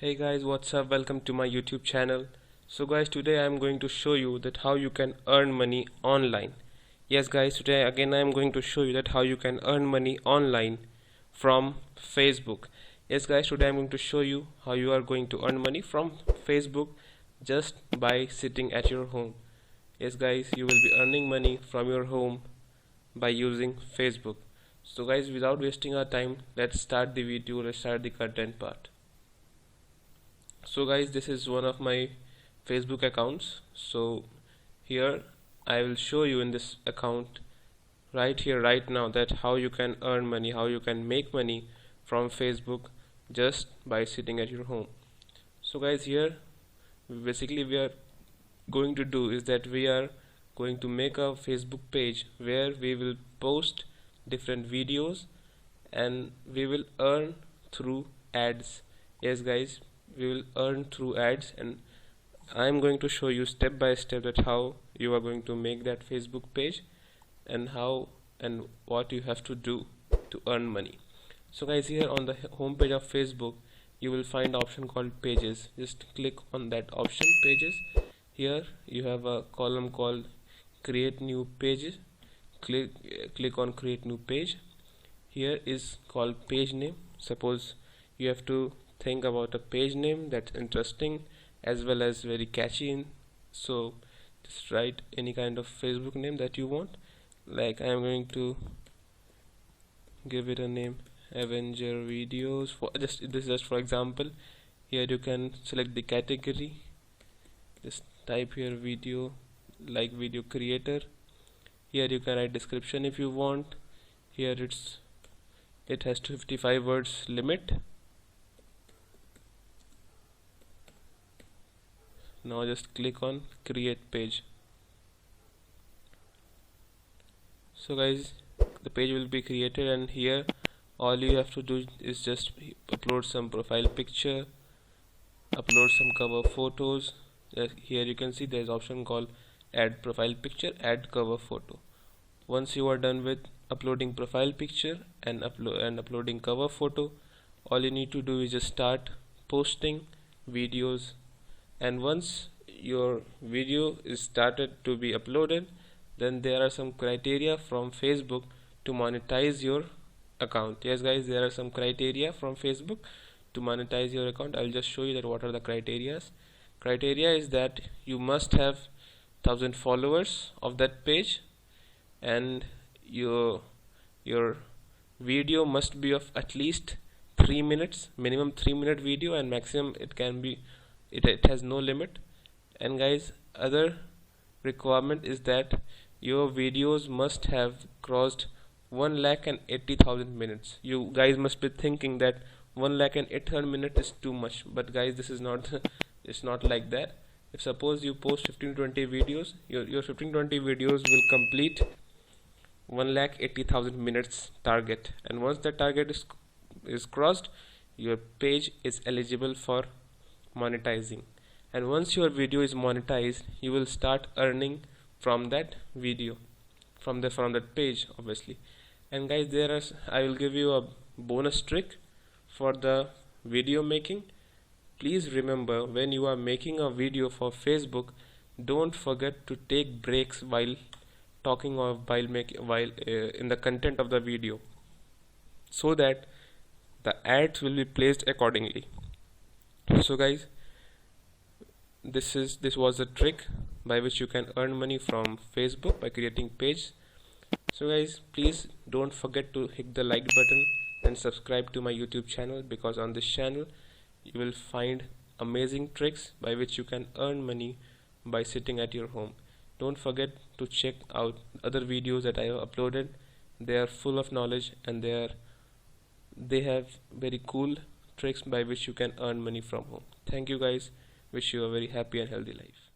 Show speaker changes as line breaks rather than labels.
Hey guys, what's up? Welcome to my YouTube channel. So guys, today I am going to show you that how you can earn money online. Yes guys, today again I am going to show you that how you can earn money online from Facebook. Yes guys, today I am going to show you how you are going to earn money from Facebook just by sitting at your home. Yes guys, you will be earning money from your home by using Facebook. So guys, without wasting our time, let's start the video, let's start the content part. So guys, this is one of my Facebook accounts. So here I will show you in this account right here right now that how you can earn money, how you can make money from Facebook just by sitting at your home. So guys, here basically we are going to do is that we are going to make a Facebook page where we will post different videos and we will earn through ads. Yes guys, we will earn through ads, and I am going to show you step by step that how you are going to make that Facebook page and how and what you have to do to earn money. So guys, here on the home page of Facebook you will find option called pages. Just click on that option, pages. Here you have a column called create new pages. Click on create new page. Here is called page name. Suppose you have to think about a page name that's interesting as well as very catchy so just write any kind of Facebook name that you want. Like I am going to give it a name Avenger Videos for this is just for example. Here you can select the category, just type here video, like video creator. Here you can write description if you want. Here it has 255 words limit. Now just click on create page. So guys, the page will be created, and here all you have to do is just upload some profile picture, upload some cover photos. Here you can see there's option called add profile picture, add cover photo. Once you are done with uploading profile picture and uploading cover photo, all you need to do is just start posting videos. And once your video is started to be uploaded, then there are some criteria from Facebook to monetize your account. Yes guys, there are some criteria from Facebook to monetize your account. I'll just show you that what are the criterias. Criteria is that you must have 1000 followers of that page, and your video must be of at least 3 minutes, minimum 3-minute video, and maximum it can be it has no limit. And guys, other requirement is that your videos must have crossed 1,80,000 minutes. You guys must be thinking that 1,80,000 minutes is too much, but guys, this is not it's not like that. If suppose you post 15-20 videos, your 15-20 videos will complete 1,80,000 minutes target, and once the target is crossed, your page is eligible for monetizing. And once your video is monetized, you will start earning from that video, from that page obviously. And guys, I will give you a bonus trick for the video making. Please remember, when you are making a video for Facebook, don't forget to take breaks while talking or while in the content of the video, so that the ads will be placed accordingly. So guys, this was a trick by which you can earn money from Facebook by creating page. So guys, please don't forget to hit the like button and subscribe to my YouTube channel, because on this channel you will find amazing tricks by which you can earn money by sitting at your home. Don't forget to check out other videos that I have uploaded. They are full of knowledge, and they have very cool tricks by which you can earn money from home. Thank you guys. Wish you a very happy and healthy life.